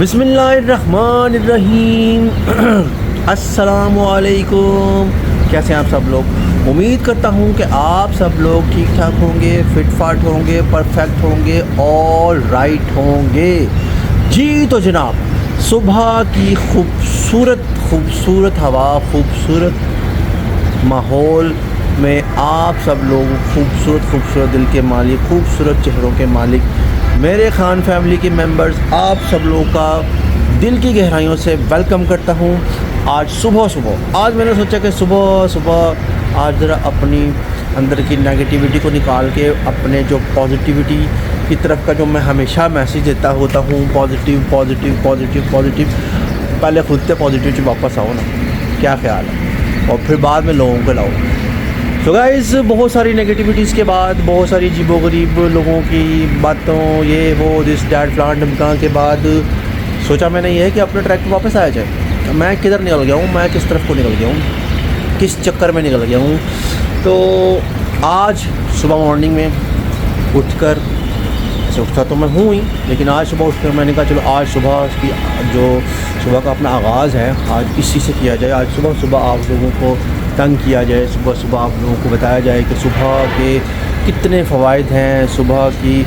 बिस्मिल्लाहिर्रहमानिर्रहीम। अस्सलामुअलैकुम। कैसे हैं आप सब लोग? उम्मीद करता हूँ कि आप सब लोग ठीक ठाक होंगे, फिट फाट होंगे, परफेक्ट होंगे और राइट होंगे। जी तो जनाब, सुबह की खूबसूरत हवा, खूबसूरत माहौल में आप सब लोग खूबसूरत दिल के मालिक, खूबसूरत चेहरों के मालिक, मेरे खान फैमिली के मेंबर्स, आप सब लोगों का दिल की गहराइयों से वेलकम करता हूँ। आज आज मैंने सोचा कि सुबह आज ज़रा अपनी अंदर की नेगेटिविटी को निकाल के अपने जो पॉजिटिविटी की तरफ का जो मैं हमेशा मैसेज देता होता हूँ, पॉजिटिव, पहले खुद से पॉजिटिव से वापस आओ ना, क्या ख्याल है, और फिर बाद में लोगों को लाओ। तो गाइज़, बहुत सारी नेगेटिविटीज़ के बाद, बहुत सारी अजीबोगरीब लोगों की बातों, ये वो दिस डैट प्लान ढमकान के बाद सोचा मैंने ये है कि अपने ट्रैक पर वापस आया जाए। मैं किधर निकल गया हूँ, मैं किस तरफ को निकल गया हूँ, किस चक्कर में निकल गया हूँ। तो आज सुबह मॉर्निंग में उठकर, ऐसे उठता तो मैं हूँ ही, लेकिन आज सुबह उठकर मैंने कहा चलो आज सुबह की जो सुबह का अपना आगाज़ है आज इसी से किया जाए। आज सुबह आप लोगों को तंग किया जाए, सुबह आप लोगों को बताया जाए कि सुबह के कितने फ़वाइद हैं, सुबह की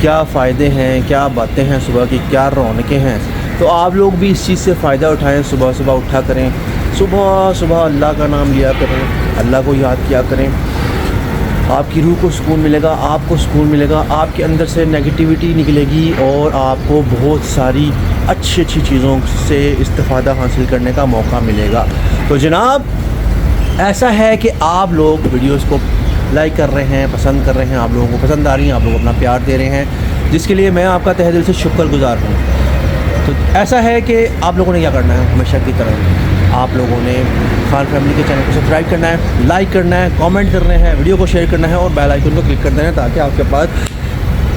क्या फ़ायदे हैं, क्या बातें हैं, सुबह की क्या रौनकें हैं। तो आप लोग भी इस चीज़ से फ़ायदा उठाएं, सुबह उठा करें, सुबह अल्लाह का नाम लिया करें, अल्लाह को याद किया करें। आपकी रूह को सुकून मिलेगा, आपको सुकून मिलेगा, आपके अंदर से नेगेटिविटी निकलेगी और आपको बहुत सारी अच्छी चीज़ों से इस्तिफ़ादा हासिल करने का मौका मिलेगा। तो जनाब, ऐसा है कि आप लोग वीडियोस को लाइक कर रहे हैं, पसंद कर रहे हैं, आप लोगों को पसंद आ रही हैं, आप लोग अपना प्यार दे रहे हैं, जिसके लिए मैं आपका तहे दिल से शुक्रगुज़ार हूँ। तो ऐसा है कि आप लोगों ने क्या करना है, हमेशा की तरह आप लोगों ने खान फैमिली के चैनल को सब्सक्राइब करना है, लाइक करना है, कमेंट करने हैं, वीडियो को शेयर करना है और बेल आइकन को क्लिक कर देना है ताकि आपके पास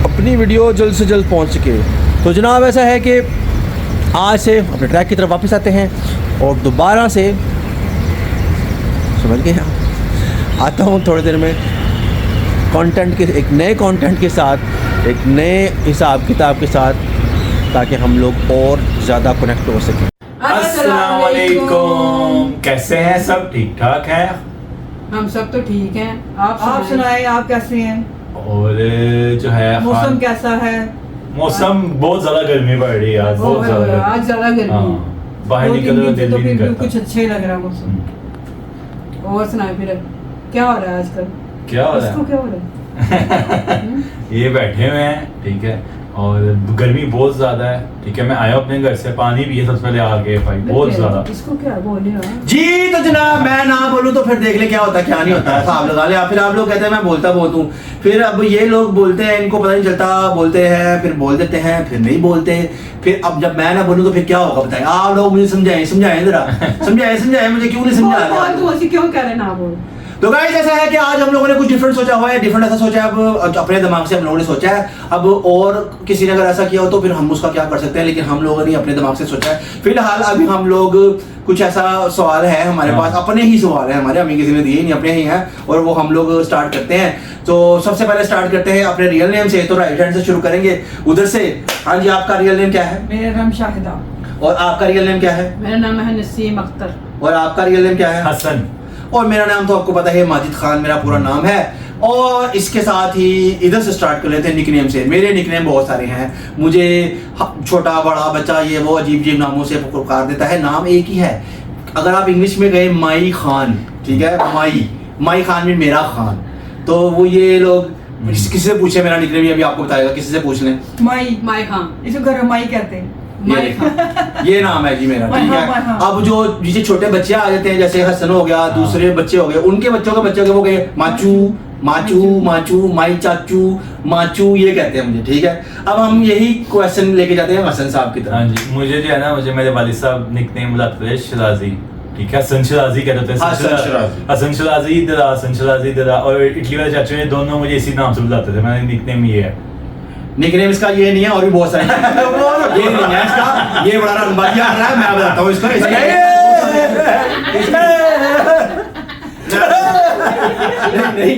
अपनी वीडियो जल्द से जल्द पहुँच सके। तो जनाब, ऐसा है कि आज से अपने ट्रैक की तरफ वापस आते हैं और दोबारा से समझ गए आता हूँ थोड़ी देर में कंटेंट के, एक नए कंटेंट के साथ, एक नए हिसाब किताब के साथ, ताकि हम लोग और ज़्यादा कनेक्ट हो सकें। अस्सलाम वालेकुम, कैसे हैं सब? ठीक ठाक हैं? हम सब तो ठीक हैं। आप सुनाएं, आप कैसे हैं? और जो है मौसम कैसा है? मौसम बहुत ज्यादा गर्मी पड़ रही है आज, बहुत ज्यादा। आज ज्यादा गर्मी है। बाहर निकलने का दिल तो भी नहीं फिर करता। कुछ अच्छा ही लग रहा है मौसम। और सुनाए फिर क्या हो रहा है आजकल? क्या हो रहा इसको है? क्या हो रहा है? ये बैठे हुए हैं, ठीक है, और गर्मी बहुत ज्यादा है, ठीक है। मैं आया अपने घर से, पानी पिए सबसे पहले आके भाई, बहुत ज्यादा। इसको क्या बोले? जी तो जनाब, मैं ना बोलूँ तो फिर देख ले क्या होता क्या नहीं होता, हिसाब लगा ले। फिर आप लोग कहते हैं मैं बोलता बहुत हूँ, फिर अब ये लोग बोलते हैं, इनको पता नहीं चलता, बोलते हैं फिर बोल देते हैं, फिर नहीं बोलते। फिर अब जब मैं ना बोलूँ तो फिर क्या होगा बताएं आप लोग? मुझे समझाएं जरा, समझाएं मुझे, क्यों नहीं समझा रहे? तू ऐसे क्यों कह रहे ना बोल? तो गाइस, ऐसा है कि आज हम लोगों ने कुछ डिफरेंट सोचा हुआ है, डिफरेंट ऐसा सोचा है, अब अपने दिमाग से हम लोगों ने सोचा है। अब और किसी ने अगर ऐसा किया हो तो फिर हम उसका क्या कर सकते हैं, लेकिन हम लोगों ने अपने दिमाग से सोचा है। फिलहाल अभी हम लोग कुछ ऐसा सवाल है हमारे पास, अपने ही सवाल है हमारे, हमें किसी ने दिए नहीं, अपने ही हैं, और वो हम लोग स्टार्ट करते हैं। तो सबसे पहले स्टार्ट करते हैं अपने रियल नेम से। तो राइट हैंड से शुरू करेंगे, उधर से। हाँ जी, आपका रियल नेम क्या है? मेरा नाम शाहिदा। और आपका रियल नेम क्या है? मेरा नाम है नसीम अख्तर। और आपका रियल नेम क्या है? हसन। और मेरा नाम तो आपको पता है, माजिद खान मेरा पूरा नाम है। और इसके साथ ही इधर से स्टार्ट कर लेते हैं निकनेम से। मेरे निकनेम बहुत सारे हैं, मुझे छोटा बड़ा बच्चा ये वो अजीब नामों से पुकार देता है। नाम एक ही है, अगर आप इंग्लिश में गए माई खान, ठीक है, माई खान में मेरा खान। तो वो ये लोग किसी से पूछे मेरा निकनेम, ये अभी आपको बताएगा, किसी से पूछ लें। माई खान, इसको घर में माई कहते हैं। ये नाम है जी मेरा, ठीक है। अब जो जिसे छोटे बच्चे आ जाते हैं, जैसे हसन हो गया, दूसरे बच्चे हो गए, उनके बच्चों के बच्चे हो गए माचू, माई चाचू, माचू, ये कहते हैं मुझे, ठीक है। अब हम यही क्वेश्चन लेके जाते हैं हसन साहब की तरफ। हाँ जी, मुझे जो है ना, मुझे मेरे वालिद साहब निकनेम बुलाते थे शिराजी, ठीक है, हसन शिराजी कहते थे। हसन शिराजी दरा, और इटली वाले चाचू ने दोनों मुझे इसी नाम से बुलाते थे। मेरा निकनेम ये है। निकनेम इसका ये नहीं है, और भी बहुत सारे ये नहीं है इसका, ये बड़ा रंबाजी आ रहा है, मैं बताता हूँ इसका। नहीं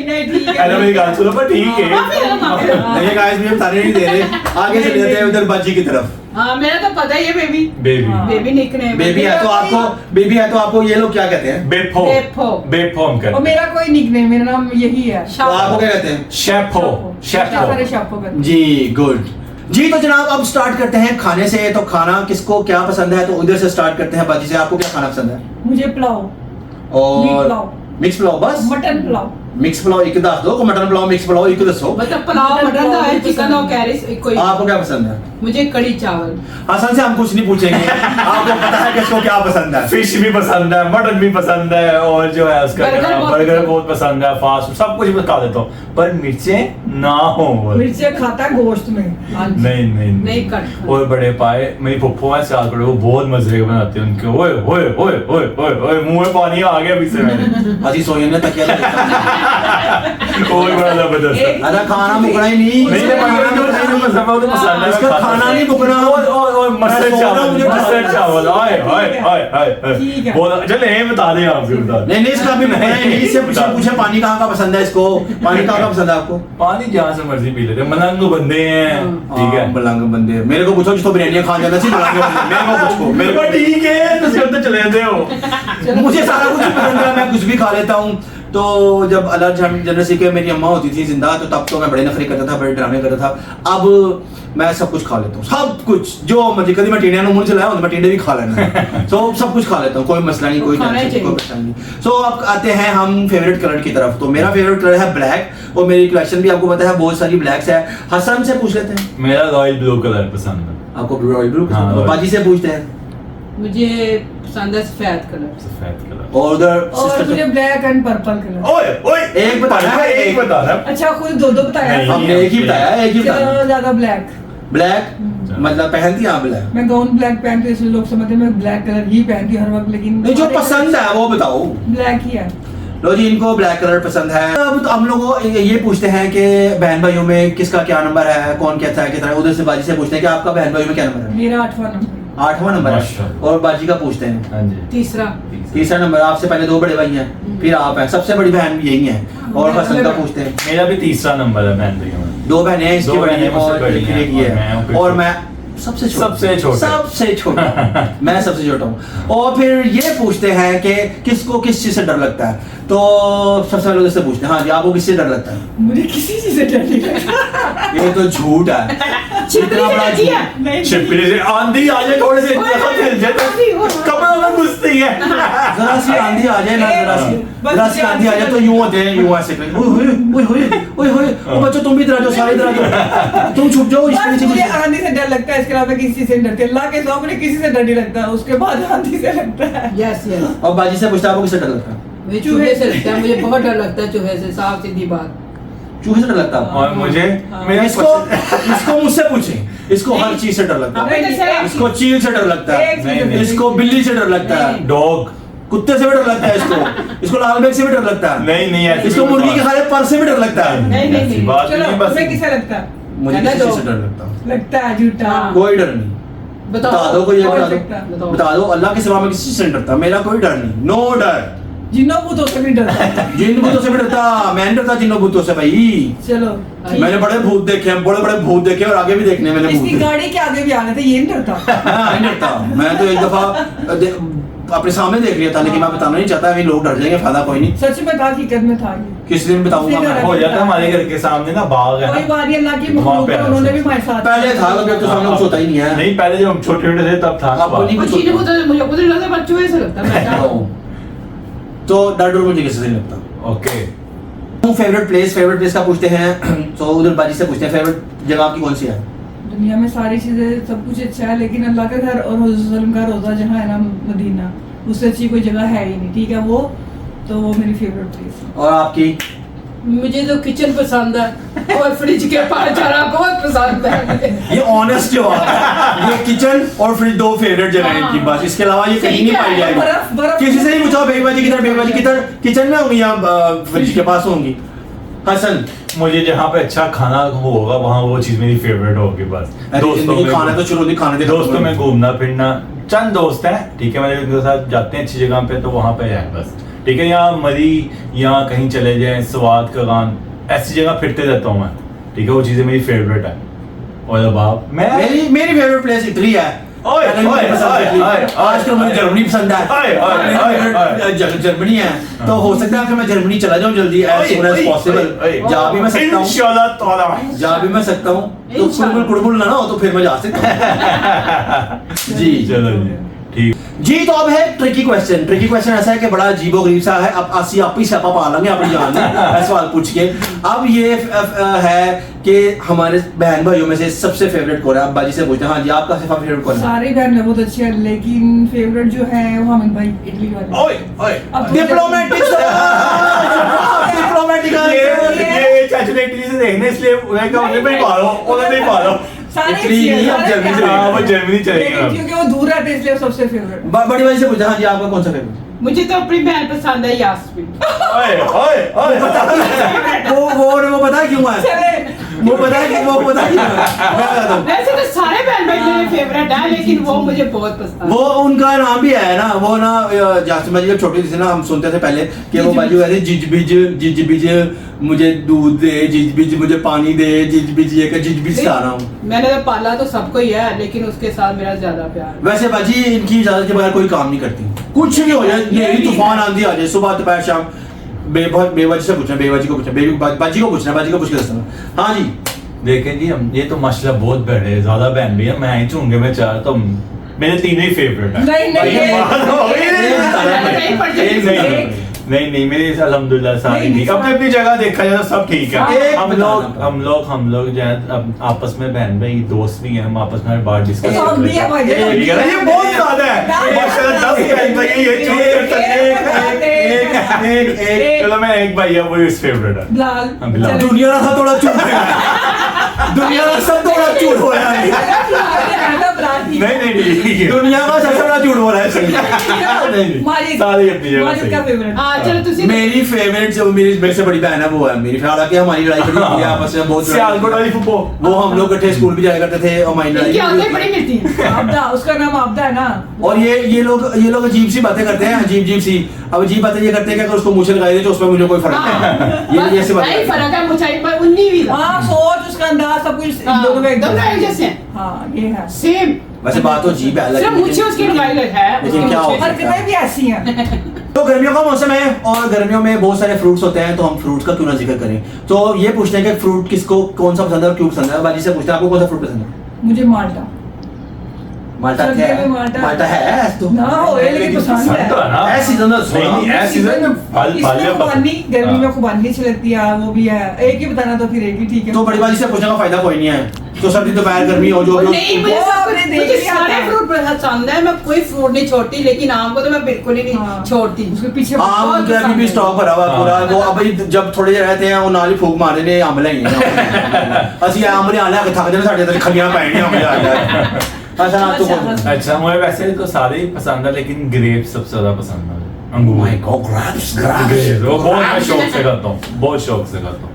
नहीं ठीक है अरे मेरी गाल सुनो पर ठीक है। नहीं गाइस भी हम ताने नहीं दे रहे, आगे चले जाते हैं उधर बाजी की तरफ। हाँ मेरा तो पता ही है baby. Baby baby nickname baby है तो आपको ये लोग क्या कहते हैं? बेफो बेफो। बेफो हम और कहते हैं। मेरा कोई निकनेम, मेरा नाम यही है। तो आपको क्या कहते हैं? शेफो सारे शेफो। शापो करते जी गुड जी। तो जनाब अब स्टार्ट करते हैं खाने से। तो खाना किसको क्या पसंद है, तो उधर से स्टार्ट करते हैं। बाजी से आपको क्या खाना पसंद है? मुझे पुलाव, मीट और पुलाव, मिक्स पुलाव, बस मटन पुलाव। मिक्स पुलाव एक दस दो, को मटन पुलाव मिक्स पुलाव एक दसो। मतलब पुलाव मटन का है, चिकन और कैरी कोई। आपको क्या पसंद है? मुझे कड़ी चावल। हसन से हम कुछ नहीं पूछेंगे, आपको पता है किसको क्या पसंद है। फिश भी पसंद है, मटन भी पसंद है, और जो है उसका बर्गर बहुत पसंद है, फास्ट सब कुछ बता देता हूँ, पर मिर्चें ना हो। मिर्चें खाता है गोश्त में। नहीं नहीं नहीं कट। और बड़े पाए मेरी पप्पू है सियाल कड़े, वो बहुत मजे के बनाते हैं उनके। ओए ओए ओए ओए ओए ओए मुंह में पानी आ गया अभी से मेरे। अजी सोये ने तकिया और बड़ा जबरदस्त है। अरे खाना मुकना ही नहीं। नहीं पसंद है इसका खाना नहीं मुकना। और मस्टर्ड चावल, मस्टर्ड चावल, आए आए आए आए ठीक है। बोल चल ये बता दे आप भी बता। नहीं इसका भी मुकना ही नहीं। इससे पूछे पानी कहाँ का पसंद है इसको, पानी कहाँ का पसंद है आपको? पानी जहाँ से मर्जी पी लेते हैं, मलंग बंदे हैं, ठीक है। मलंग बंदे मेरे को पूछो जिसको बिरयानी खा जाना चाहिए, मलंग बंदे मेरे को पूछो। मेरे को ठीक है तो सिर्फ तो चले जाते हो। मुझे सारा कुछ पसंद है, मैं कुछ भी खा लेता हूँ। तो जब अल्लाह जनरसी के मेरी अम्मा होती थी जिंदा, तो तब तो मैं बड़े नखरे करता था, बड़े ड्रामे करता था। अब मैं सब कुछ खा लेता हूँ, सब कुछ जो मर्जी। कभी मैं टिंडे मुंह चलाया तो मैं टिंडे भी खा लेना। तो सब कुछ खा लेता हूँ, कोई मसला नहीं, कोई टेंशन नहीं, कोई परेशानी नहीं। सो अब आते हैं हम फेवरेट कलर की तरफ। तो मेरा फेवरेट कलर है ब्लैक, और मेरी कलेक्शन भी आपको पता है बहुत सारी ब्लैक्स है। हसन से पूछ लेते हैं। मेरा रॉयल ब्लू कलर पसंद है। आपको रॉयल ब्लू हाँ, पसंद है? बाजी से पूछते हैं। मुझे पसंद है सफेद कलर। सफेद कलर। और उधर और सिस्टर मुझे ब्लैक एंड पर्पल कलर। ओए ओए एक बताना है, एक बताना। अच्छा खुद दो दो बताया। नहीं। हमने एक ही बताया, एक ही बताया। चलो ज्यादा ब्लैक। ब्लैक मतलब पहनती हैं ब्लैक? मैं गाउन ब्लैक पहनती हूँ, इसलिए लोग समझते हैं मैं ब्लैक कलर ही पहनती हूँ हर वक्त, लेकिन नहीं जो पसंद है वो बताओ। ब्लैक ही है। लो जी, इनको ब्लैक कलर पसंद है। अब तो हम लोग ये पूछते हैं कि बहन भाइयों में किसका क्या नंबर है, कौन कहता है कितना है। उधर से बाजी से पूछते हैं कि आपका बहन भाइयों में क्या नंबर है? मेरा 8वां नंबर। 8वां नंबर है। माशाल्लाह। और बाजी का पूछते हैं। हाँ जी। तीसरा। तीसरा नंबर। आपसे पहले 2 बड़े भाई हैं, फिर आप हैं, सबसे बड़ी बहन यही है। और हसन का पूछते हैं। मेरा भी तीसरा नंबर है बहन भाइयों में। 2 बहनें हैं, इसकी दो बड़ी बहनें मुझसे और बड़ी एक हैं, ये और मैं है। हूँ और मैं सबसे छोटा। सबसे छोटा मैं सबसे छोटा हूँ। और फिर ये पूछते हैं कि किसको किस चीज से डर लगता है। तो सबसे पहले उससे पूछते हैं, हाँ जी आपको किससे डर लगता है? मुझे किसी चीज से डर नहीं लगता। ये तो झूठ है। इतना बड़ा झूठ। नहीं, छिपकली से आंधी आ जाए, थोड़े से कपड़ों में घुसती है। जरा सी आंधी आ जाए ना, जरा सी आंधी आ जाए तो यूं होते हैं, यूं ऐसे करके ओए ओ बच्चों तुम भी इधर आ जाओ, सारे इधर आ जाओ, तुम छुप जाओ इसके बस नीचे। मुझे आंधी से डर लगता है, इसके अलावा किसी चीज से नहीं डरती। अल्लाह के सामने किसी से डर नहीं लगता, उसके बाद आंधी से लगता है। Yes yes. और बाजी से पूछता है आपको किससे डर लगता है? मुझे चूहे से लगता है, मुझे बहुत डर लगता है चूहे से, साफ सीधी बात। चूहे से डर लगता है? और मुझे मेरा इसको मुझसे पूछें। इसको हर चीज से डर लगता है। इसको चील से डर लगता है, इसको बिल्ली से डर लगता है, डॉग कुत्ते से भी डर लगता है, इसको लाल बैग से भी डर लगता है, नहीं ऐसी इसको कोई मुर्गी बात के खाले पर से भी डर लगता है। नहीं, ऐसी बात चलो नहीं, बस तुम्हें किसे लगता है? मुझे कहना किसी दो। से डर लगता है। लगता है झूठा। हाँ। कोई डर नहीं। बता दो कोई, कौन बता सकता? दो, बता दो। अल्लाह के सिवा मैं किसी से नहीं डरता, मेरा कोई डर नहीं, नो डर। जिन्नों भूतों से भी डरता है। जिन भूतों से भी डरता, मैं नहीं डरता जिन्नों भूतों से भाई। चलो ठीक। मैंने बड़े भूत देखे हैं, बड़े बड़े भूत देखे और आगे भी देखने मैंने इसकी भूत। गाड़ी के आगे भी आ गए थे, ये नहीं डरता। मैं नहीं डरता। मैं तो एक दफा अपने सामने देख लिया था, लेकिन मैं बताना नहीं चाहता, अभी लोग डर जाएंगे, फायदा कोई नहीं। सच में था, हकीकत में था ये। किस दिन बताऊंगा मैं। हो जाता है हमारे घर के सामने ना बाग है कोई ना, बात नहीं, अल्लाह की वहाँ मखलूक पे है, है उन्होंने सब। भी हमारे साथ। पहले था, अब तो सामने कुछ होता ही नहीं है। नहीं पहले जब हम छोटे छोटे थे तब था ना आपको बाग। नहीं और कुछ चीनी होता। को तो मुझे खुद नहीं लगता, पर चूहे से लगता है। मैं क्या कहूँ? तो डर मुझे किसी से नहीं लगता। ओके। फेवरेट प्लेस का पूछते हैं। तो उधर बाजी से पूछते हैं फेवरेट जगह आपकी कौन सी है? दुनिया में सारी चीजें सब कुछ अच्छा है, लेकिन अल्लाह का घर और हुजूर सल्लम का रोजा जहाँ है ना, मदीना, उससे अच्छी कोई जगह है ही नहीं। ठीक है वो, तो वो मेरी फेवरेट प्लेस है। और आपकी? मुझे तो किचन पसंद है और फ्रिज के पास जाना बहुत पसंद है। ये ऑनेस्ट जवाब है। ये किचन और फ्रिज 2 फेवरेट जगह है इनकी, बस इसके अलावा ये कहीं नहीं पाई जाएगी। बर्फ किसी से ही पूछो बेगबाजी किधर, बेगबाजी किधर किचन में होंगी या फ्रिज के पास होंगी? हसन मुझे जहाँ पे अच्छा खाना होगा वहाँ वो चीज मेरी फेवरेट होगी बस। जिंदगी खाना तो शुरू नहीं, खाने दे दोस्तों में घूमना फिरना, चंद दोस्त हैं ठीक है, मेरे उनके साथ जाते हैं अच्छी जगह पे तो वहाँ पे है बस। ठीक है, यहाँ मरी, यहाँ कहीं चले जाएं, स्वाद कगान, ऐसी जगह फिरते रहता हूँ मैं। ठीक है, वो चीजें मेरी फेवरेट है। और अब आप मैं मेरी फेवरेट प्लेस इटली है। ओए, पहले मुझे ओए, पसंद ओए, इटली। ओए, आजकल मुझे ओए, जर्मनी पसंद है। ओए, ओए, ओए, ओए। जर्मनी है तो हो सकता है कि मैं जर्मनी चला जाऊं जल्दी एज सून एज पॉसिबल। जा भी मैं सकता हूं, इंशाल्लाह ताला। जा भी मैं सकता हूं, तो कुड़बुड़ ना हो तो फिर मैं जा सकता हूं। जी चलो जी, ठीक। जी तो अब है ट्रिकी क्वेश्चन ऐसा है कि बड़ा अजीबोगरीब सा है। अब असी आप ही स्यापा पा लेंगे अपनी जान में ऐसा सवाल पूछ के। अब ये है कि हमारे बहन भाइयों में से सबसे फेवरेट कौन है? अब बाजी से पूछते हैं। हाँ जी, आपका फेवरेट कौन है? सारी बहन बहुत अच्छी है, लेकिन फेवरेट जो है वो हामिद भाई इटली वाले। ओए ओए, अब डिप्लोमेटिक डिप्लोमेटिक ये चाचू ने इटली से देखने इसलिए उन्हें कहा उन्हें नहीं पालो, उन्हें नहीं पालो। सारे इटली अच्छी है, नहीं, अब सारे जर्मनी से प्यारे हाँ, हैं। वो जर्मनी चलेगी लेकिन अब। क्योंकि वो दूर रहते हैं इसलिए वो सबसे फेवरेट। बड़ी बाजी से पूछते हैं। हाँ जी, आपका कौन सा फेवरेट? मुझे तो अपनी बहन पसंद है, यास्मीन। ओए ओए ओए, वो पता है क्यों है? वो पता है क्यों है? मैं बताता हूँ। वैसे तो सारे बहन भाई मेरे फेवरेट है, लेकिन वो मुझे बहुत पसंद वो उनका नाम भी है ना, वो ना जासिमा जी जब छोटी थी ना, हम सुनते थे पहले कि वो बाजू कहते जिजबिज मुझे दूध दे, जिजबिज मुझे पानी दे, जिजबिज ये का जिजबिज सा नाम। मैंने तो पाला तो सबको ही है, लेकिन उसके साथ मेरा ज्यादा प्यार है। वैसे बाजी इनकी इजाजत के बगैर कोई काम नहीं करती, कुछ भी हो जाए, ये तूफान आंधी आ जाए, सुबह दोपहर शाम। बेबाजी से पूछना, बेबाजी को पूछना, बाजी को पूछना, बाजी को पूछ के दसना। हाँ जी देखें जी, हम ये तो माशाल्लाह बहुत बड़े हैं, ज्यादा बहन भी है, मैं ही चूंगे मैं चार, तो मेरे तीनों ही फेवरेट है। नहीं, भाई, नहीं, बात हो गई। नहीं, नहीं मेरे अल्हम्दुलिल्लाह सारी नहीं, ठीक, अपनी अपनी जगह देखा जाए तो सब ठीक है। एक हम बताना। लोग जो है अब आपस में बहन भाई दोस्त भी हैं, हम आपस में बात डिस्कस तो हम भी हैं भाई, ठीक है ना, ये बहुत ज्यादा है माशाल्लाह, 10 बहन भाई हैं, ये चूज कर सकते हैं। एक चलो मैं एक भाई है वो इस फेवरेट है। बिलाल, हाँ, बिलाल। चलो। दुनिया का सब थोड़ा झूठ है, दुनिया का सब थोड़ा झूठ हो रहा है। नहीं दुनिया का सबसे बड़ा झूठ हो रहा है सही। नहीं, माजिद, सारी अपनी जगह माजिद सही का है। फेवरेट। हाँ चलो तुसी मेरी फेवरेट जो मेरे से बड़ी बहन है वो है मेरी। हालांकि हमारी लड़ाई कभी हुई है आपस में बहुत। सियालकोट वाली फुप्पो, वो हम लोग इकट्ठे स्कूल भी जाया करते थे और हमारी इनकी लड़ाई आदतें भी बड़ी हुई थी। मिलती हैं। आपदा, उसका नाम आपदा है ना। और ये लोग अजीब सी बातें करते हैं, अजीब सी। अब अजीब बातें ये करते हैं कि अगर उसको मूछें लगाई दे तो उसमें मुझे कोई फर्क नहीं है। ये ऐसे बातें नहीं करते हैं। फर्क है, मुझे पर 19 हाँ, सोच, उसका अंदाज, सब कुछ दोनों में दोनों एक जैसे हैं। हाँ, ये है। सेम। वैसे बात तो अजीब है, सिर्फ मुझे उसकी लगाई है। लेकिन क्या हो हरकतें भी ऐसी हैं। तो गर्मियों का मौसम है और गर्मियों में बहुत सारे फ्रूट्स होते हैं, तो हम फ्रूट्स का क्यों ना जिक्र करें। तो ये पूछते हैं कि फ्रूट किसको कौन सा पसंद है और क्यों पसंद है। बाजी से पूछते हैं आपको कौन सा फ्रूट पसंद है? मुझे माल्टा। माल्टा क्या सर्दियों है? में माल्टा। माल्टा है ऐसे तो ना हो, ये लेकिन पसंद है। तो है ना, ऐसी सीजन नहीं ऐसी सीजन में फल इसमें खुबानी, गर्मी में हाँ। खुबानी अच्छी लगती है, वो भी है। एक ही बताना तो फिर एक ही ठीक है। तो बड़ी बाजी से पूछने का फायदा कोई नहीं है। तो सर्दी दोपहर गर्मी हो जो नहीं मुझे वो सब आपने देख मुझे लिया सारे था। फ्रूट पसंद है, मैं कोई फ्रूट नहीं छोड़ती, लेकिन आम को तो मैं बिल्कुल ही नहीं हाँ। छोड़ती। उसके पीछे आम बहुत के अभी भी पसंद स्टॉक भरा हुआ है पूरा। हाँ। वो अभी जब थोड़े ਜਿਹੇ रहते हैं वो नाल ही फूक मारਦੇ ਨੇ ਅੰਬ ਲਈ ਅਸੀਂ ਅੰਬ ਲਿਆ ਲਿਆ ਕੇ ਥੱਕ ਜਾਂਦੇ ਸਾਡੇ ਤੇ ਖਲੀਆਂ ਪੈ ਜਾਂਦੀਆਂ ਅੰਬ ਲਿਆ ਲਿਆ। अच्छा तो अच्छा, अच्छा मुझे वैसे तो सारे ही पसंद है, लेकिन ग्रेप सबसे ज्यादा पसंद है। अंगूर, माय गॉड ग्रेप्स ग्रेप्स वो बहुत मैं शौक से खाता हूँ, बहुत शौक से खाता हूँ।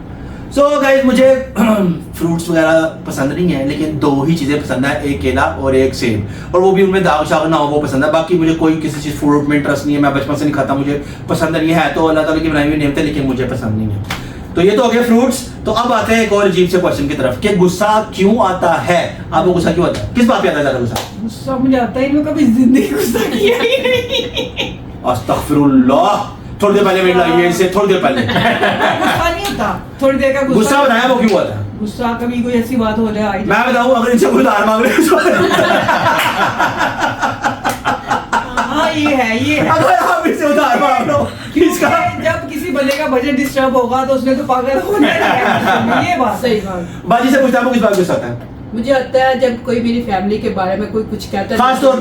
सो गाइस मुझे फ्रूट्स वगैरह पसंद नहीं है, लेकिन दो ही चीज़ें पसंद है, एक केला और एक सेब। और वो भी उनमें दाग शाग ना हो वो पसंद है। बाकी मुझे कोई किसी चीज़ फ्रूट में इंटरेस्ट नहीं है, मैं बचपन से नहीं खाता, मुझे पसंद नहीं है। तो अल्लाह ताला की बनाई हुई नेमत है, लेकिन मुझे पसंद नहीं है। तो ये तो हो गए फ्रूट्स। तो अब आते हैं एक और अजीब से क्वेश्चन की तरफ कि गुस्सा क्यों आता है? आपको गुस्सा क्यों आता है? किस बात पे आता है ज़्यादा गुस्सा? गुस्सा मुझे आता ही नहीं, कभी जिंदगी गुस्सा किया ही नहीं। अस्तगफिरुल्लाह। थोड़ी देर पहले मिल रही है इससे, थोड़ी देर पहले गुस्सा नहीं होता, थोड़ी देर का गुस्सा बताया वो क्यों आता है? गुस्सा कभी कोई ऐसी बात हो जाए, मैं बताऊं, अगर इनसे कोई उधार मांग रहे हाँ ये है अगर आप इससे उधार मांग लो इसका क्योंकि जब किसी बंदे का बजट डिस्टर्ब होगा तो उसने तो पागल होना ही है। ये बात सही बात। बाजी से पूछता हूं किस बात गुस्सा आता है? मुझे आता है जब कोई मेरी फैमिली के बारे में कोई कुछ कहता है, खास तौर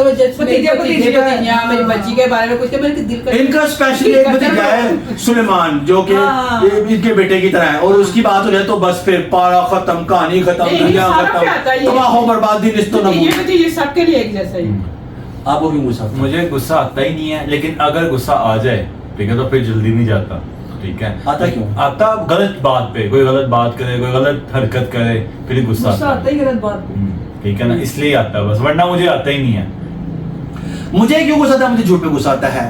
पे जैसे भतीजा, भतीजा मेरी बच्ची के बारे में कुछ कहता है, मेरे दिल का इनका स्पेशली एक भतीजा है सुलेमान जो कि हाँ। इनके बेटे की तरह है, और उसकी बात हो जाए तो बस फिर पारा खत्म, कहानी खत्म, नहीं, दुनिया सारा पे आता है खत्म, ये। तबाह हो बर्बादी निस्तो ये नबूद। भतीजे सबके लिए एक जैसा ही। आपको क्यों गुस्सा आता है? मुझे गुस्सा आता ही नहीं है, लेकिन अगर गुस्सा आ जाए ठीक है तो फिर जल्दी नहीं जाता। ठीक है। आता क्यों? आता गलत बात पे, कोई गलत बात करे, कोई गलत हरकत करे, फिर गुस्सा आता ही गलत बात पे। ठीक है ना, इसलिए आता है बस, वरना मुझे आता ही नहीं है। मुझे क्यों गुस्सा आता है? मुझे झूठ पे गुस्सा आता है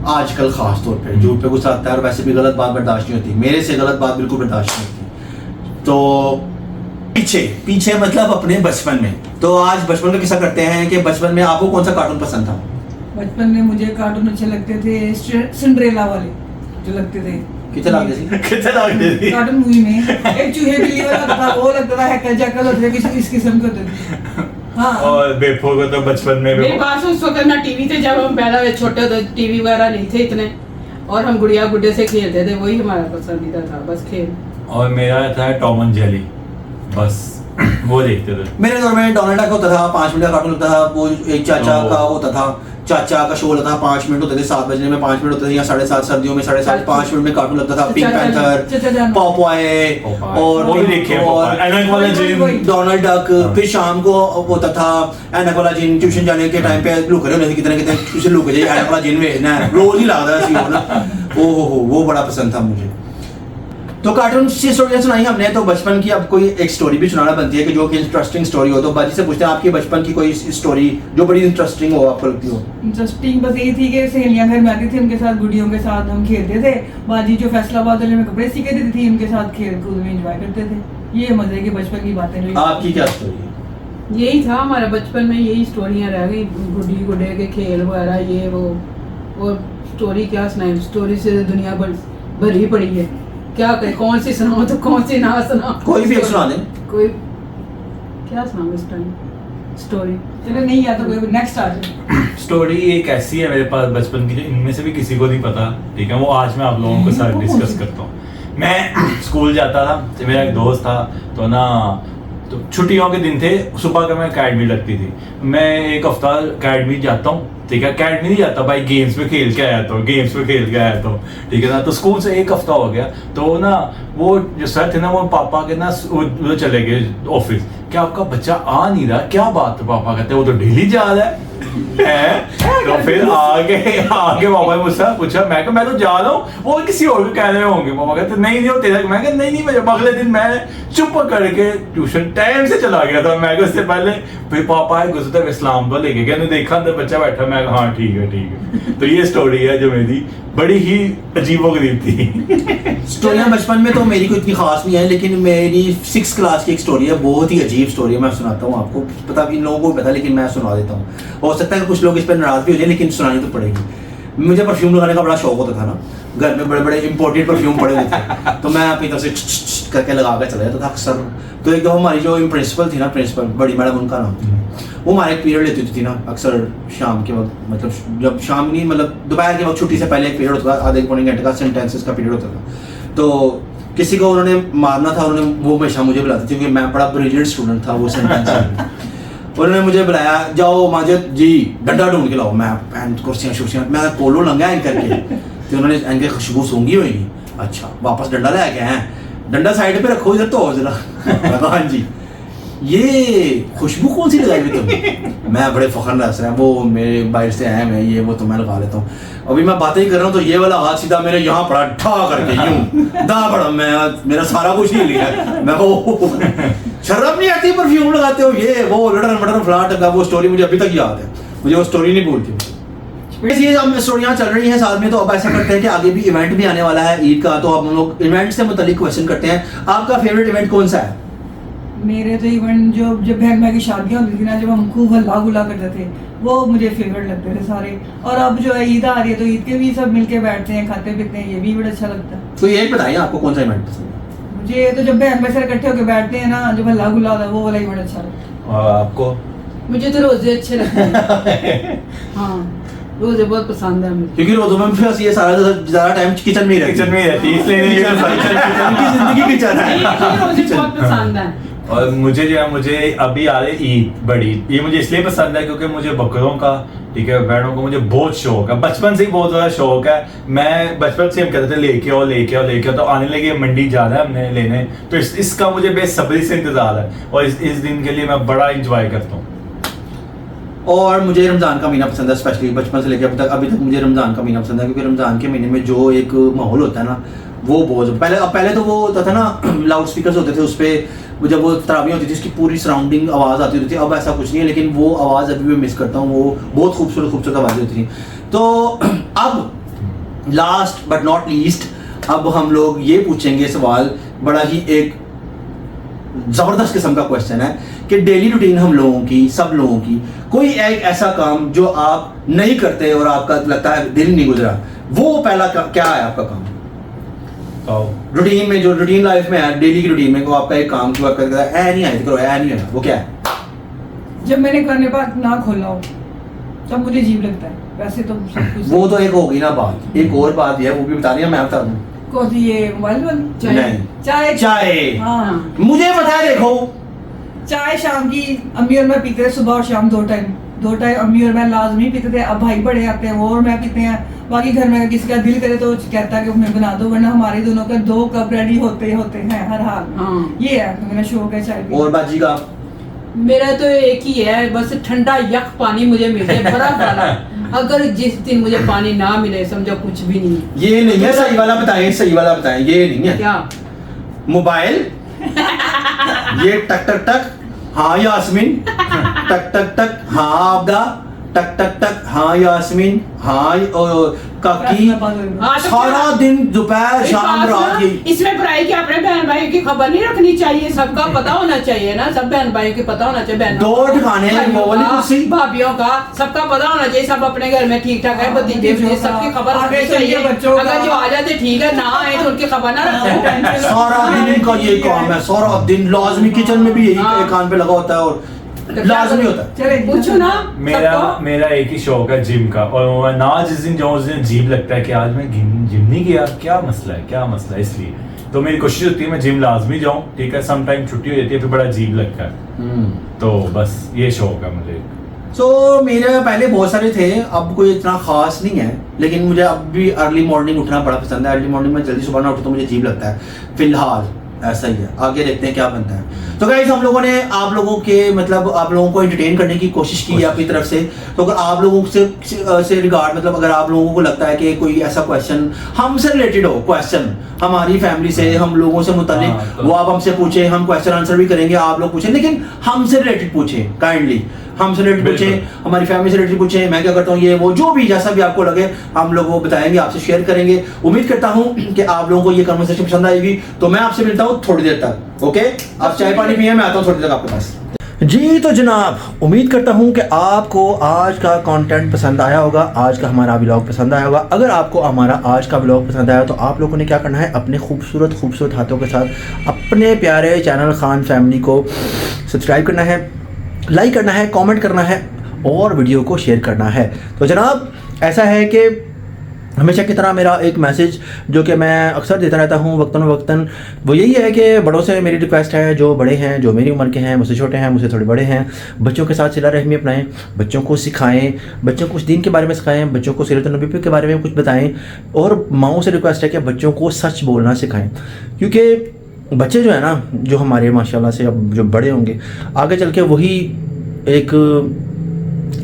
आजकल, खास तौर पे झूठ पे गुस्सा आता है, और वैसे भी गलत बात बर्दाश्त नहीं होती मेरे से, गलत बात बिल्कुल बर्दाश्त नहीं होती। तो पीछे मतलब अपने बचपन में, तो आज बचपन का किस्सा करते हैं कि बचपन में आपको कौन सा कार्टून पसंद था? बचपन में मुझे कार्टून अच्छे लगते थे, सिंड्रेला वाले जो लगते थे। कितने लागते थे? कितना लागते थे? कार्टून मूवी में एक चूहे बिल्ली वाला होता था, वो लगता था हैकर जैकल होते थे, किसी इस किस्म के होते थे। हाँ। और बेफो को तो बचपन में मेरे पास उस वक्त ना टीवी थे, जब हम पहला छोटे होते टीवी वगैरह नहीं थे इतने, और हम गुड़िया गुड्डे से खेलते थे, वही हमारा पसंदीदा था बस खेल। और मेरा था टॉम एंड जेरी, बस वो देखते थे। मेरे दौर में डोनाल्ड डक होता था, 5 मिनट का कार्टून होता था, वो एक चाचा का होता था, चाचा का शो होता था, 5 मिनट होते थे, 7 बजने में 5 मिनट होते थे, या 7:30 सर्दियों में 7:30 5 मिनट में कार्टून लगता था। पिंक पैंथर, पॉपॉय, और वो भी देखे, और एनक वाला जिन, डोनाल्ड डक। फिर शाम को होता था एनक वाला जिन, ट्यूशन जाने के टाइम पे लुक रहे होते कितने कितने ट्यूशन लुक जाए, एनक वाला जिन भेजना है, रोज ही लगता था। वो बड़ा पसंद था मुझे। तो कार्टून की स्टोरियां सुनाई हमने, तो बचपन की अब कोई एक स्टोरी भी सुनाना बनती है कि जो कि इंटरेस्टिंग स्टोरी हो। तो बाजी से पूछते हैं आपकी बचपन की कोई स्टोरी जो बड़ी इंटरेस्टिंग हो, आपको लगती हो? इंटरेस्टिंग बस यही थी कि सहेलियां घर में आती थी, उनके साथ गुड़ियों के साथ हम खेलते थे। बाजी जो फैसलाबाद वाले में कपड़े सीखे देती थी, उनके साथ खेल कूद में एंजॉय करते थे। ये मजे की बचपन की बातें। जो आपकी क्या स्टोरी है? यही था हमारा बचपन में, यही स्टोरियां रह गई, गुड्डी गुड्डे के खेल वगैरह ये वो। और स्टोरी क्या सुनाई, स्टोरी से दुनिया भरी पड़ी है, क्या करें, कौन सी सुनाओ तो कौन सी ना सुनाओ। कोई भी एक सुना दें। कोई क्या सुनाऊं इस टाइम स्टोरी? चलो नहीं या तो कोई नेक्स्ट आ जाए। स्टोरी एक ऐसी है मेरे पास बचपन की जो इनमें से भी किसी को नहीं पता, ठीक है, वो आज मैं आप लोगों के साथ डिस्कस करता हूँ। मैं स्कूल जाता था, तो मेरा एक दोस्त था, तो ना तो छुट्टियों के दिन थे, सुबह का मैं अकेडमी लगती थी, मैं एक हफ्ता अकेडमी जाता हूँ, ठीक है, अकेडमी नहीं जाता भाई, गेम्स में खेल के आया तो, ठीक है ना। तो स्कूल से एक हफ्ता हो गया, तो ना वो जो सर थे ना, वो पापा के ना वो चले गए ऑफिस। क्या आपका बच्चा आ नहीं रहा, क्या बात है? पापा कहते वो तो डेली जा रहा है। तो फिर आगे पापा ने मुझसे पूछा, मैं तो जा रहा हूँ, वो किसी और को कह रहे होंगे। पापा कहते नहीं वो तेरा। मैं कहता नहीं मुझे। अगले दिन मैं चुप करके ट्यूशन टाइम से चला गया था। मैं उससे पहले फिर पापा आए, गुजरते इस्लाम को लेके गया, देखा अंदर बच्चा बैठा, मैं हाँ ठीक है। तो ये स्टोरी है जो मेरी बड़ी ही अजीबोगरीब थी। स्टोरियां बचपन में तो मेरी कोई इतनी खास नहीं है, लेकिन मेरी 6th क्लास की एक स्टोरी है, बहुत ही अजीब स्टोरी है, मैं सुनाता हूँ आपको। पता इन लोगों को पता, लेकिन मैं सुना देता हूँ। हो सकता है कि कुछ लोग इस पर नाराज भी हो जाए, लेकिन सुनानी तो पड़ेगी। मुझे परफ्यूम लगाने का बड़ा शौक होता था ना, घर में बड़े बड़े इंपोर्टेड परफ्यूम पड़े हुए थे, तो मैं अपनी तरफ से करके लगा कर चला जाता था अक्सर। तो एक दो हमारी जो प्रिंसिपल थी ना, प्रिंसिपल बड़ी मैडम उनका नाम था, वो हमारे एक पीरियड लेती थी ना अक्सर शाम के वक्त, मतलब जब शाम नहीं मतलब दोपहर के वक्त छुट्टी से पहले एक पीरियड होता था, आधे पौने घंटे का सेंटेंसेस का पीरियड होता था। तो किसी को उन्होंने मारना था, उन्होंने वो हमेशा मुझे बुलाती थी क्योंकि मैं बड़ा ब्रिलियंट स्टूडेंट था वो सेंटेंस। उन्होंने मुझे बुलाया, जाओ माजिद जी डंडा ढूंढ के लाओ। मैं कुर्सियाँ शुर्सियाँ मैं कोलो लंगा एंकर के, तो उन्होंने एंकर खुशबू सूंघी होगी। अच्छा वापस डंडा ले आके हैं, डंडा साइड पे रखो इधर तो जरा। हाँ जी, ये खुशबू कौन सी लगाई हुई तुमने? मैं बड़े फखर रह रहा है, वो मेरे बाहर से आया, मैं ये वो तो मैं लगा लेता हूँ। अभी मैं बातें ही कर रहा हूँ तो ये वाला हाथ सीधा मेरे यहाँ पड़ा, ठा करके यूं दा पड़ा, मैं मेरा सारा कुछ ही लिया। मैं वो शर्म नहीं आती परफ्यूम लगाते हो, ये वो लड़न मडर फ्लाट का वो स्टोरी मुझे अभी तक याद है, मुझे वो स्टोरी नहीं भूलती। ये अब स्टोरियाँ चल रही हैं साथ में, तो अब ऐसा करते हैं कि आगे भी इवेंट भी आने वाला है ईद का, तो अब हम लोग इवेंट से मुतालिक क्वेश्चन करते हैं। आपका फेवरेट इवेंट कौन सा है? मेरे तो इवेंट जो जब बहन भाई की शादियाँ होती थी ना, जब हम खूब हल्ला गुल्ला करते थे, वो मुझे फेवरेट लगते थे सारे। और अब जो है ईद आ रही है, तो ईद के भी सब मिलके बैठते हैं, खाते पीते हैं, ये भी बड़ा अच्छा लगता है। तो ये बताइए आपको कौन सा इवेंट पसंद है? मुझे तो जब बहन भाई सारे इकट्ठे होकर बैठते हैं ना, जब हल्ला गुल्ला होता है, वो वाला इवेंट अच्छा लगता है। और आपको? मुझे तो रोजे अच्छे लगते हैं। हाँ रोजे बहुत पसंद है मुझे, क्योंकि रोजों में फिर ये सारा ज़्यादा टाइम किचन में ही रहती है, इसलिए जिंदगी किचन है। रोजे बहुत पसंद है। और मुझे जो है, मुझे अभी आ रही ईद बड़ी, ये मुझे इसलिए पसंद है क्योंकि मुझे बकरों का, ठीक है, भेड़ों का मुझे बहुत शौक है, बचपन से ही बहुत ज़्यादा शौक है। मैं बचपन से हम कहते थे लेके आओ, तो आने लगे मंडी जाना है हमने लेने, तो इसका मुझे बेसब्री से इंतजार है, और इस दिन के लिए मैं बड़ा इंजॉय करता हूँ। और मुझे रमज़ान का महीना पसंद है, स्पेशली बचपन से लेकर अभी तक मुझे रमज़ान का महीना पसंद है, क्योंकि रमज़ान के महीने में जो एक माहौल होता है ना, वो बहुत पहले तो वो होता था ना, लाउड स्पीकर्स होते थे उस पर, जब वो तरावी होती थी उसकी पूरी सराउंडिंग आवाज़ आती होती थी। अब ऐसा कुछ नहीं है, लेकिन वो आवाज़ अभी भी मिस करता हूँ, वो बहुत खूबसूरत आवाज़ें होती थी। तो अब लास्ट बट नॉट लीस्ट, अब हम लोग ये पूछेंगे सवाल, बड़ा ही एक ज़बरदस्त किस्म का क्वेश्चन है कि डेली रूटीन हम लोगों की, सब लोगों की, कोई एक ऐसा काम जो आप नहीं करते और आपका लगता है दिल नहीं गुजरा, वो पहला क्या है आपका काम रूटीन में, जो रूटीन लाइफ में है, डेली की रूटीन में, को आपका एक काम जो आपका नहीं आया करो, नहीं आया, वो क्या है? जब मैंने करने पर ना खोला हो तब मुझे अजीब लगता है। वैसे तो सब कुछ वो तो एक होगी ना बात, एक और बात ये है, वो भी बता रही है, मैं बता दूं। कौन सी? ये मोबाइल वाली नहीं, चाय। चाय हाँ, मुझे पता है। देखो, चाय शाम की अम्मी और मैं पीते थे, सुबह और शाम दो टाइम अम्मी और मैं लाजमी पीते थे। अब भाई बड़े आते हैं, वो और मैं पीते हैं। बाकी घर में किसी का दिल करे तो कहता है कि मैं बना दो, वरना हमारे दोनों का 2 कप रेडी होते हैं हर हाल। हाँ। ये है मेरा शौक है चाय पीने। और बाजी का? मेरा तो एक ही है, बस ठंडा यख पानी मुझे मिल जाए, बर्फ वाला। अगर जिस दिन मुझे पानी ना मिले, समझो कुछ भी नहीं। ये नहीं है, सही वाला बताएं, सही वाला बताएं। ये नहीं है क्या? मोबाइल ये टक टक टक, हाँ यास्मीन, टक टक टक, हाँ आबदा, टक टक टक, हाँ यास्मीन, हाँ काकी, हाँ, तो सारा क्या? दिन दोपहर शाम रात की। इसमें बुराई की अपने बहन भाई की खबर नहीं रखनी चाहिए, सबका पता होना चाहिए ना, सब बहन भाई की पता होना चाहिए, बहन दो ठिकाने वो वाली कुर्सी, भाभीियों का सबका पता होना चाहिए, सब अपने घर में ठीक ठाक है, भतीजे सबकी खबर रखनी चाहिए। अगर जो आ जाते ठीक है, ना आए तो उनकी खबर ना रखो। सारा दिन का ये काम है, सारा दिन लाजमी किचन में भी यही कान पे लगा होता है और लाजमी होता है। चले पूछो ना। मेरा एक ही शौक है जिम का, और ना जिस दिन जाऊँ उस दिन अजीब लगता है कि आज मैं जिम नहीं गया, क्या मसला है, इसलिए तो मेरी कोशिश होती है मैं जिम लाजमी जाऊँ, ठीक है। सम टाइम छुट्टी हो जाती है, फिर बड़ा अजीब लगता है, तो बस ये शौक है मुझे। मेरे पहले बहुत सारे थे, अब कोई इतना खास नहीं है, लेकिन मुझे अब भी अर्ली मॉर्निंग उठना बड़ा पसंद है। अर्ली मॉर्निंग में जल्दी सुबह ना उठो तो मुझे अजीब लगता है, फिलहाल ऐसा ही है, आगे देखते हैं क्या बनता है। तो गाइस, हम लोगों ने आप लोगों के मतलब आप लोगों को एंटरटेन करने की कोशिश की है अपनी तरफ से। तो अगर आप लोगों से रिगार्ड मतलब अगर आप लोगों को लगता है कि कोई ऐसा क्वेश्चन हमसे रिलेटेड हो, क्वेश्चन हमारी फैमिली से, हम लोगों से मुतालिक, वो आप हमसे पूछे, हम क्वेश्चन आंसर भी करेंगे, आप लोग पूछें, लेकिन हमसे रिलेटेड पूछे, काइंडली हमसे रिलेटेड पूछे, हमारी फैमिली से रिलेटेड पूछे, मैं क्या करता हूँ, ये वो जो भी जैसा भी आपको लगे हम लोग वो बताएंगे, आपसे शेयर करेंगे। उम्मीद करता हूँ कि आप लोगों को ये कन्वर्सेशन पसंद आएगी। तो मैं आपसे मिलता हूँ थोड़ी देर तक, ओके? आप चाय पानी पिए, मैं आता हूँ थोड़ी देर तक आपके पास। जी तो जनाब, उम्मीद करता हूँ कि आपको आज का कंटेंट पसंद आया होगा, आज का हमारा व्लॉग पसंद आया होगा। अगर आपको हमारा आज का व्लॉग पसंद आया तो आप लोगों ने क्या करना है, अपने खूबसूरत हाथों के साथ अपने प्यारे चैनल खान फैमिली को सब्सक्राइब करना है, लाइक करना है, कमेंट करना है और वीडियो को शेयर करना है। तो जनाब, ऐसा है कि हमेशा की तरह मेरा एक मैसेज जो कि मैं अक्सर देता रहता हूँ वक्तन, वो यही है कि बड़ों से मेरी रिक्वेस्ट है, जो बड़े हैं, जो मेरी उम्र के हैं, मुझसे छोटे हैं, मुझसे थोड़े बड़े हैं, बच्चों के साथ सिला रहमी अपनाएं, बच्चों को सिखाएं, बच्चों को कुछ दीन के बारे में सिखाएं, बच्चों को सीरत नबी के बारे में कुछ बताएं। और माओं से रिक्वेस्ट है कि बच्चों को सच बोलना सिखाएं, क्योंकि बच्चे जो है ना, जो हमारे माशाल्लाह से अब जो बड़े होंगे, आगे चल के वही एक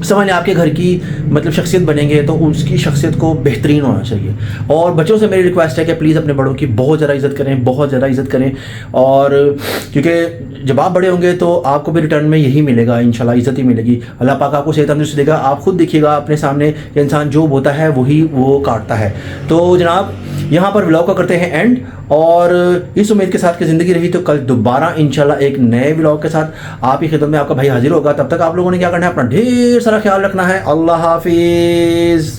समझ आपके घर की मतलब शख्सियत बनेंगे, तो उसकी शख्सियत को बेहतरीन होना चाहिए। और बच्चों से मेरी रिक्वेस्ट है कि प्लीज़ अपने बड़ों की बहुत ज़्यादा इज़्ज़त करें, बहुत ज़्यादा इज़्ज़त करें। और क्योंकि जब आप बड़े होंगे तो आपको भी रिटर्न में यही मिलेगा, इंशाल्लाह इज़्ज़त ही मिलेगी। अल्लाह पाक आपको सेहत तंदुरुस्ती देगा। आप खुद देखिएगा अपने सामने कि इंसान जो बोता है वही वो काटता है। तो जनाब, यहाँ पर व्लॉग का करते हैं एंड, और इस उम्मीद के साथ कि ज़िंदगी रही तो कल दोबारा इंशाल्लाह एक नए व्लॉग के साथ आप ही खिदमत में आपका भाई हाजिर होगा। तब तक आप लोगों ने क्या करना है, अपना ढेर सारा ख्याल रखना है। अल्लाह हाफिज़।